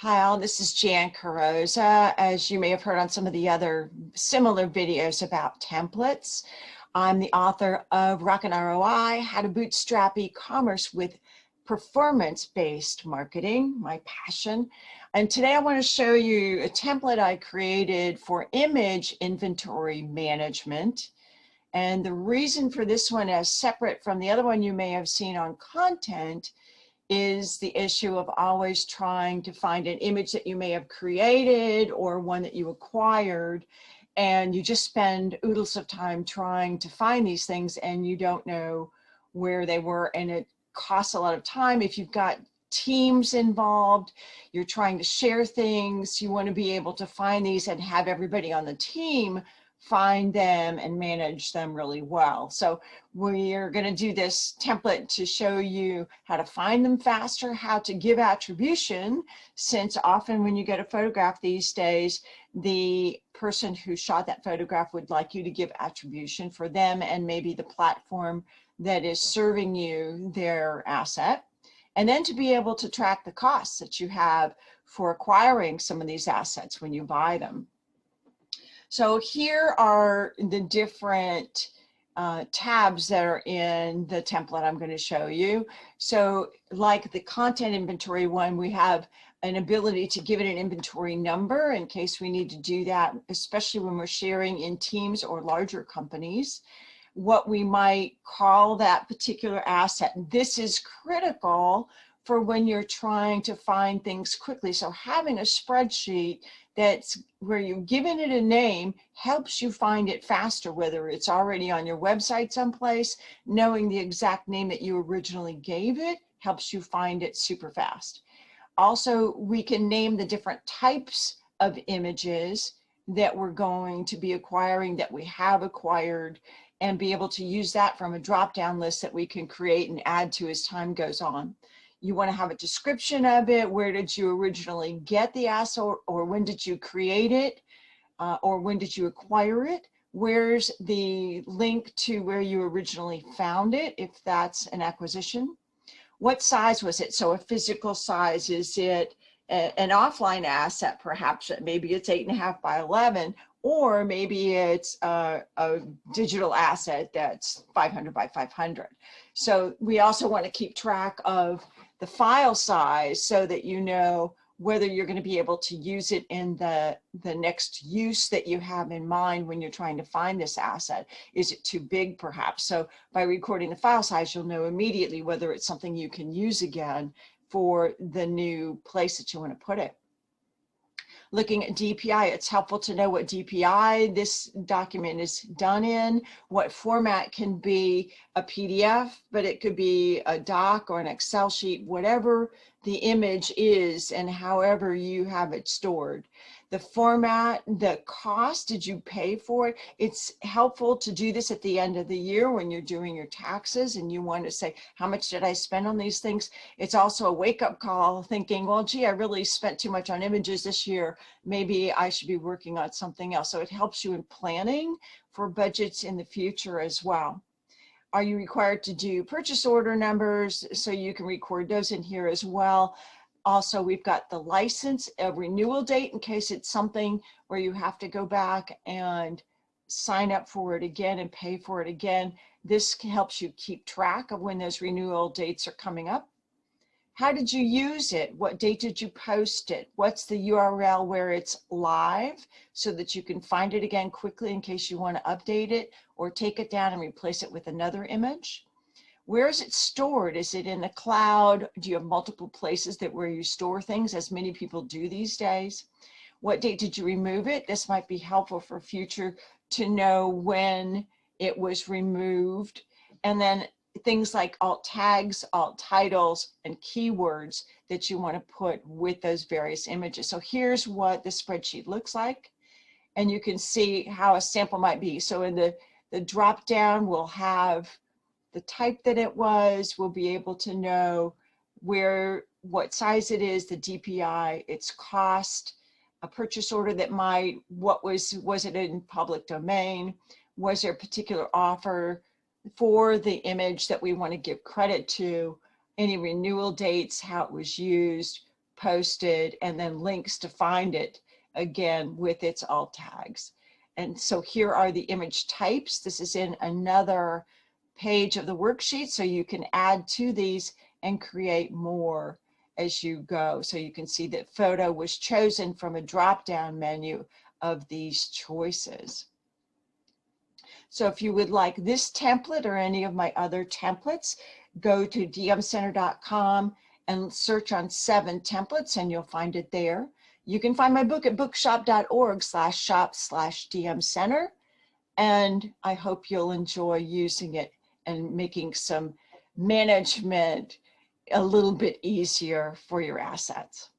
Hi all, this is Jan Carroza. As you may have heard on some of the other similar videos about templates, I'm the author of Rockin ROI, How to Bootstrap Ecommerce with Performance-Based Marketing, my passion. And today I want to show you a template I created for image inventory management. And the reason for this one, as separate from the other one you may have seen on content, is the issue of always trying to find an image that you may have created or one that you acquired, and you just spend oodles of time trying to find these things and you don't know where they were, and it costs a lot of time. If you've got teams involved, you're trying to share things, you want to be able to find these and have everybody on the team find them and manage them really well. So we're going to do this template to show you how to find them faster, how to give attribution, since often when you get a photograph these days, the person who shot that photograph would like you to give attribution for them and maybe the platform that is serving you their asset. And then to be able to track the costs that you have for acquiring some of these assets when you buy them. So here are the different tabs that are in the template I'm going to show you. So like the content inventory one, we have an ability to give it an inventory number in case we need to do that, especially when we're sharing in teams or larger companies, what we might call that particular asset. This is critical for when you're trying to find things quickly. So having a spreadsheet that's where you've given it a name helps you find it faster, whether it's already on your website someplace. Knowing the exact name that you originally gave it helps you find it super fast. Also, we can name the different types of images that we're going to be acquiring, that we have acquired, and be able to use that from a drop-down list that we can create and add to as time goes on. You want to have a description of it. Where did you originally get the asset, or when did you create it, or when did you acquire it? Where's the link to where you originally found it, if that's an acquisition? What size was it? So a physical size, is it an offline asset perhaps? Maybe it's 8.5 by 11, or maybe it's a digital asset that's 500 by 500. So we also want to keep track of the file size so that you know whether you're going to be able to use it in the next use that you have in mind when you're trying to find this asset. Is it too big perhaps? So by recording the file size, you'll know immediately whether it's something you can use again for the new place that you want to put it. Looking at DPI, it's helpful to know what DPI this document is done in. What format can be a PDF, but it could be a doc or an Excel sheet, whatever the image is and however you have it stored. The format, the cost, did you pay for it? It's helpful to do this at the end of the year when you're doing your taxes and you want to say, how much did I spend on these things? It's also a wake-up call thinking, well, gee, I really spent too much on images this year. Maybe I should be working on something else. So it helps you in planning for budgets in the future as well. Are you required to do purchase order numbers? So you can record those in here as well. Also, we've got the license, a renewal date in case it's something where you have to go back and sign up for it again and pay for it again. This helps you keep track of when those renewal dates are coming up. How did you use it? What date did you post it? What's the URL where it's live so that you can find it again quickly in case you want to update it or take it down and replace it with another image? Where is it stored? Is it in the cloud? Do you have multiple places where you store things, as many people do these days? What date did you remove it? This might be helpful for future to know when it was removed. And then things like alt tags, alt titles, and keywords that you want to put with those various images. So here's what the spreadsheet looks like. And you can see how a sample might be. So in the drop down, we'll have the type that it was. We'll be able to know what size it is, the DPI, its cost, a purchase order that was it in public domain? Was there a particular offer for the image that we want to give credit to? Any renewal dates, how it was used, posted, and then links to find it again with its alt tags. And so here are the image types. This is in another page of the worksheet, so you can add to these and create more as you go. So you can see that photo was chosen from a drop-down menu of these choices. So if you would like this template or any of my other templates, go to dmcenter.com and search on 7 templates and you'll find it there. You can find my book at bookshop.org/shop/dmcenter, and I hope you'll enjoy using it and making some management a little bit easier for your assets.